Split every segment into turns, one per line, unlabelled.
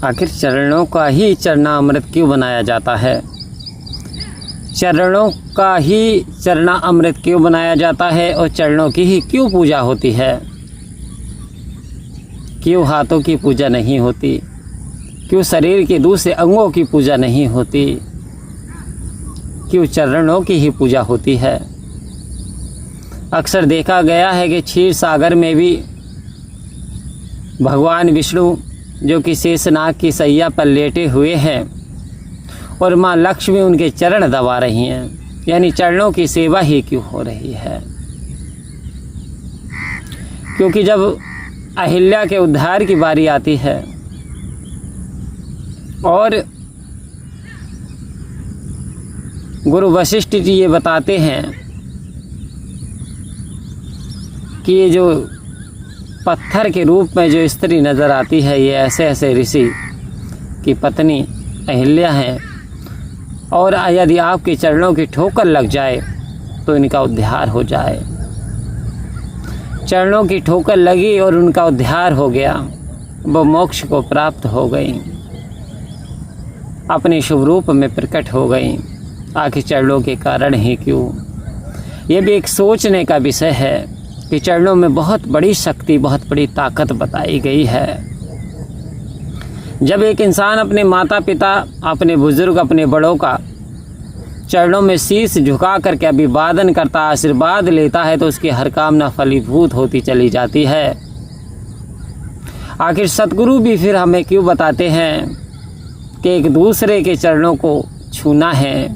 आखिर चरणों का ही चरणामृत क्यों बनाया जाता है? चरणों का ही चरणामृत क्यों बनाया जाता है और चरणों की ही क्यों पूजा होती है? क्यों हाथों की पूजा नहीं होती? क्यों शरीर के दूसरे अंगों की पूजा नहीं होती? क्यों चरणों की ही पूजा होती है? अक्सर देखा गया है कि क्षीर सागर में भी भगवान विष्णु जो कि शेषनाग की सैया पर लेटे हुए हैं और माँ लक्ष्मी उनके चरण दबा रही हैं, यानी चरणों की सेवा ही क्यों हो रही है? क्योंकि जब अहिल्या के उद्धार की बारी आती है और गुरु वशिष्ठ जी ये बताते हैं कि ये जो पत्थर के रूप में जो स्त्री नज़र आती है ये ऐसे ऐसे ऋषि की पत्नी अहिल्या है, और यदि आपके चरणों की ठोकर लग जाए तो इनका उद्धार हो जाए। चरणों की ठोकर लगी और उनका उद्धार हो गया, वो मोक्ष को प्राप्त हो गई, अपने शुभ रूप में प्रकट हो गई। आखिर चरणों के कारण ही क्यों? ये भी एक सोचने का विषय है कि चरणों में बहुत बड़ी शक्ति, बहुत बड़ी ताकत बताई गई है। जब एक इंसान अपने माता पिता, अपने बुजुर्ग, अपने बड़ों का चरणों में शीश झुका करके अभिवादन करता, आशीर्वाद लेता है तो उसकी हर कामना फलीभूत होती चली जाती है। आखिर सतगुरु भी फिर हमें क्यों बताते हैं कि एक दूसरे के चरणों को छूना है,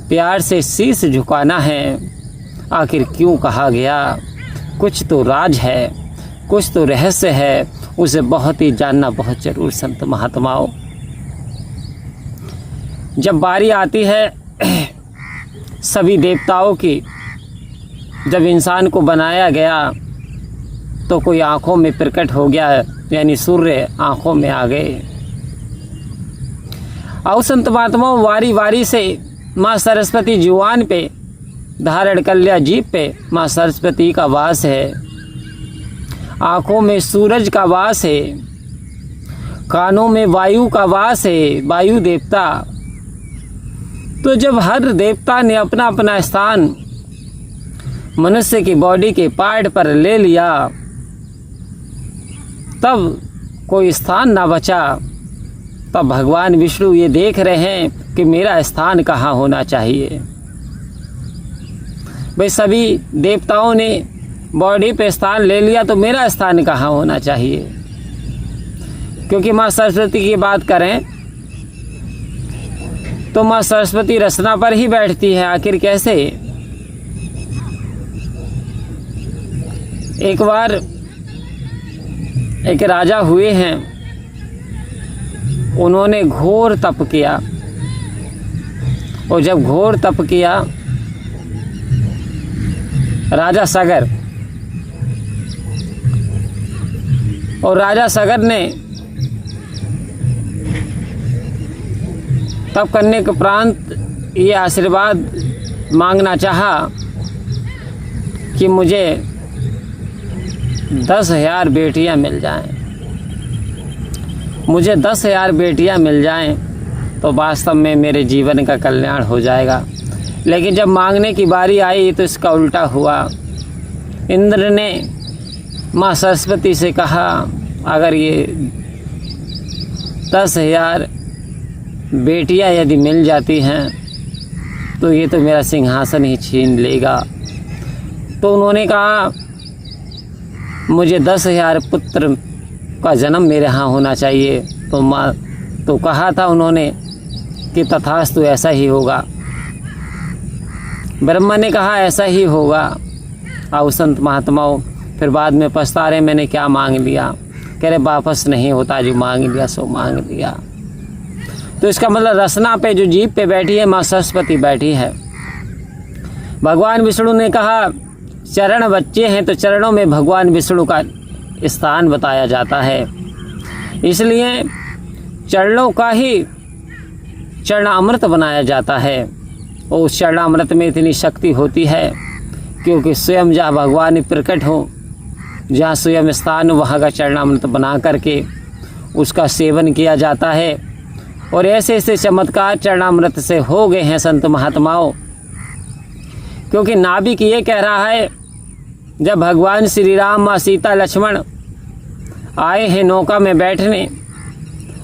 प्यार से शीश झुकाना है? आखिर क्यों कहा गया? कुछ तो राज है, कुछ तो रहस्य है, उसे बहुत ही जानना बहुत जरूर संत महात्माओं। जब बारी आती है सभी देवताओं की, जब इंसान को बनाया गया तो कोई आँखों में प्रकट हो गया, यानी सूर्य आँखों में आ गए। और संत महात्माओं वारी वारी से माँ सरस्वती जुबान पे धारण कर लिया, जीभ पे माँ सरस्वती का वास है, आँखों में सूरज का वास है, कानों में वायु का वास है, वायु देवता। तो जब हर देवता ने अपना अपना स्थान मनुष्य की बॉडी के पार्ट पर ले लिया, तब कोई स्थान ना बचा। तब भगवान विष्णु ये देख रहे हैं कि मेरा स्थान कहाँ होना चाहिए। भाई सभी देवताओं ने बॉडी पे स्थान ले लिया तो मेरा स्थान कहाँ होना चाहिए? क्योंकि माँ सरस्वती की बात करें तो माँ सरस्वती रसना पर ही बैठती है। आखिर कैसे? एक बार एक राजा हुए हैं, उन्होंने घोर तप किया, और जब घोर तप किया राजा सगर, और राजा सगर ने तप करने के उपरांत ये आशीर्वाद मांगना चाहा कि मुझे 10,000 बेटियां मिल जाएं, मुझे 10,000 बेटियां मिल जाएं तो वास्तव में मेरे जीवन का कल्याण हो जाएगा। लेकिन जब मांगने की बारी आई तो इसका उल्टा हुआ। इंद्र ने माँ सरस्वती से कहा, अगर ये 10,000 बेटियां यदि मिल जाती हैं तो ये तो मेरा सिंहासन ही छीन लेगा। तो उन्होंने कहा, मुझे 10,000 पुत्र का जन्म मेरे यहाँ होना चाहिए। तो कहा था उन्होंने कि तथास्तु, ऐसा ही होगा। ब्रह्मा ने कहा ऐसा ही होगा। और संत महात्माओं फिर बाद में पछता रहे, मैंने क्या मांग लिया। कह रहे वापस नहीं होता, जो मांग लिया सो मांग लिया। तो इसका मतलब रसना पे जो जीभ पे बैठी है माँ सरस्वती बैठी है। भगवान विष्णु ने कहा चरण बच्चे हैं तो चरणों में भगवान विष्णु का स्थान बताया जाता है। इसलिए चरणों का ही चरणामृत बनाया जाता है। और उस चरणामृत में इतनी शक्ति होती है क्योंकि स्वयं जहाँ भगवान प्रकट हो, जहाँ स्वयं स्थान वहाँ का चरणामृत बना करके उसका सेवन किया जाता है। और ऐसे ऐसे चमत्कार चरणामृत से हो गए हैं संत महात्माओं। क्योंकि नाभिक ये कह रहा है, जब भगवान श्री राम, माँ सीता, लक्ष्मण आए हैं नौका में बैठने,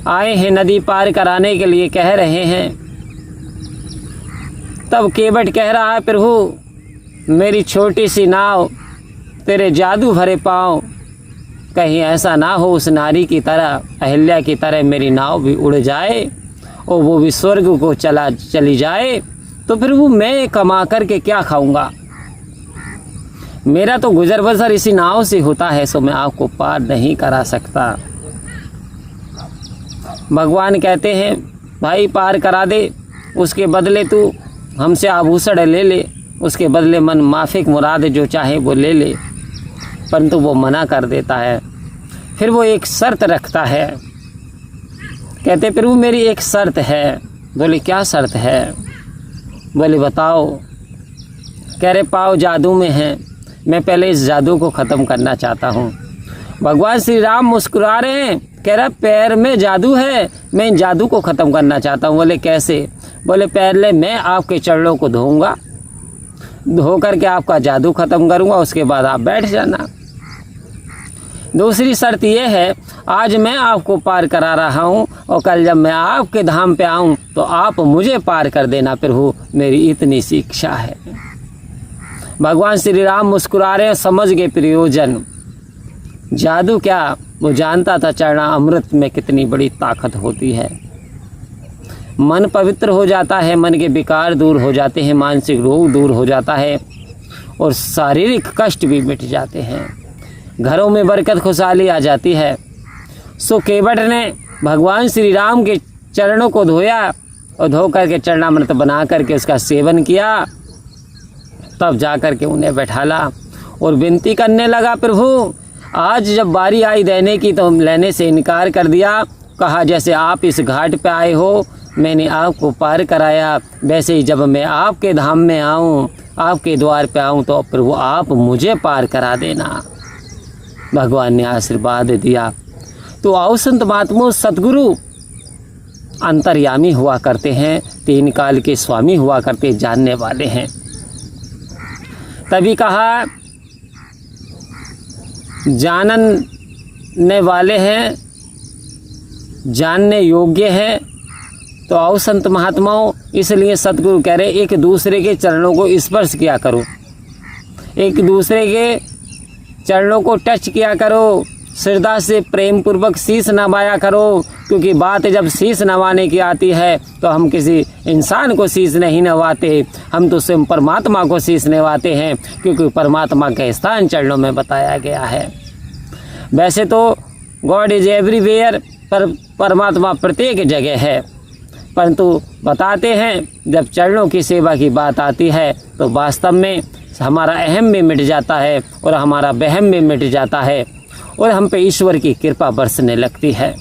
आए हैं नदी पार कराने के लिए कह रहे हैं, तब केवट कह रहा है, प्रभु मेरी छोटी सी नाव, तेरे जादू भरे पाँव, कहीं ऐसा ना हो उस नारी की तरह, अहिल्या की तरह मेरी नाव भी उड़ जाए और वो भी स्वर्ग को चली जाए, तो फिर वो मैं कमा करके क्या खाऊंगा? मेरा तो गुजर बसर इसी नाव से होता है, सो मैं आपको पार नहीं करा सकता। भगवान कहते हैं, भाई पार करा दे, उसके बदले तू हमसे आभूषण ले ले, उसके बदले मन माफिक मुराद जो चाहे वो ले ले। परंतु वो मना कर देता है। फिर वो एक शर्त रखता है, कहते प्रभु मेरी एक शर्त है। बोले क्या शर्त है? बोले बताओ। कह रहे पाँव जादू में है, मैं पहले इस जादू को ख़त्म करना चाहता हूँ। भगवान श्री राम मुस्कुरा रहे हैं, कह रहा पैर में जादू है, मैं इन जादू को ख़त्म करना चाहता हूँ। बोले कैसे? बोले पहले मैं आपके चरणों को धोऊंगा, धो करके आपका जादू ख़त्म करूँगा, उसके बाद आप बैठ जाना। दूसरी शर्त यह है, आज मैं आपको पार करा रहा हूँ और कल जब मैं आपके धाम पे आऊँ तो आप मुझे पार कर देना प्रभु, मेरी इतनी सी इच्छा है। भगवान श्री राम मुस्कुरा रहे हैं, समझ गए प्रयोजन। जादू क्या, वो जानता था चरणामृत में कितनी बड़ी ताकत होती है। मन पवित्र हो जाता है, मन के विकार दूर हो जाते हैं, मानसिक रोग दूर हो जाता है और शारीरिक कष्ट भी मिट जाते हैं, घरों में बरकत खुशहाली आ जाती है। सो केवट ने भगवान श्री राम के चरणों को धोया और धो करके चरणामृत बना करके उसका सेवन किया। तब जा कर के उन्हें बैठाला और विनती करने लगा, प्रभु आज जब बारी आई देने की तो लेने से इनकार कर दिया। कहा जैसे आप इस घाट पे आए हो, मैंने आपको पार कराया, वैसे ही जब मैं आपके धाम में आऊँ, आपके द्वार पे आऊँ तो प्रभु आप मुझे पार करा देना। भगवान ने आशीर्वाद दिया। तो आओ संत महात्माओं, सतगुरु अंतर्यामी हुआ करते हैं, तीन काल के स्वामी हुआ करते, जानने वाले हैं। तभी कहा जानने वाले हैं, जानने योग्य हैं। तो आओ संत महात्माओं, इसलिए सतगुरु कह रहे एक दूसरे के चरणों को स्पर्श किया करो, एक दूसरे के चरणों को टच किया करो, श्रद्धा से प्रेम पूर्वक शीश नवाया करो। क्योंकि बात जब शीश नवाने की आती है तो हम किसी इंसान को शीश नहीं नवाते, हम तो स्वयं परमात्मा को शीश नवाते हैं, क्योंकि परमात्मा का स्थान चरणों में बताया गया है। वैसे तो गॉड इज एवरीवेयर, पर परमात्मा प्रत्येक जगह है, परंतु बताते हैं जब चरणों की सेवा की बात आती है तो वास्तव में हमारा अहम भी मिट जाता है और हमारा वहम भी मिट जाता है और हम पे ईश्वर की कृपा बरसने लगती है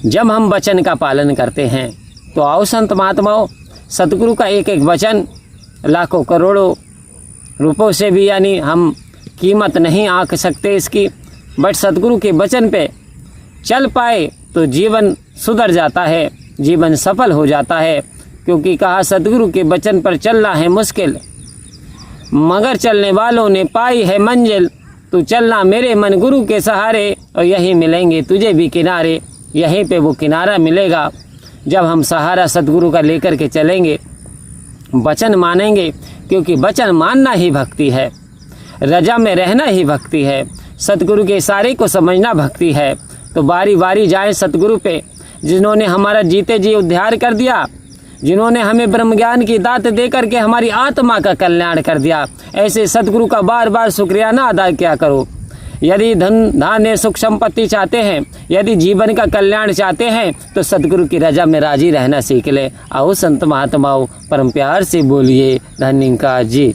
जब हम वचन का पालन करते हैं। तो आओ संत महात्माओं, सतगुरु का एक एक वचन लाखों करोड़ों रुपयों से भी यानी हम कीमत नहीं आंक सकते इसकी, बट सतगुरु के वचन पे चल पाए तो जीवन सुधर जाता है, जीवन सफल हो जाता है। क्योंकि कहा सतगुरु के वचन पर चलना है मुश्किल, मगर चलने वालों ने पाई है मंजिल। तू चलना मेरे मन गुरु के सहारे और यहीं मिलेंगे तुझे भी किनारे। यहीं पे वो किनारा मिलेगा जब हम सहारा सतगुरु का लेकर के चलेंगे, वचन मानेंगे। क्योंकि वचन मानना ही भक्ति है, रजा में रहना ही भक्ति है, सतगुरु के इशारे को समझना भक्ति है। तो बारी बारी जाए सतगुरु पे, जिन्होंने हमारा जीते जी उद्धार कर दिया, जिन्होंने हमें ब्रह्म ज्ञान की दात दे करके हमारी आत्मा का कल्याण कर दिया, ऐसे सतगुरु का बार बार शुक्रिया ना अदा किया करो। यदि धन धान्य सुख संपत्ति चाहते हैं, यदि जीवन का कल्याण चाहते हैं तो सतगुरु की रजा में राजी रहना सीख ले। आओ संत महात्माओं, परम प्यार से बोलिए धन्यवाद जी।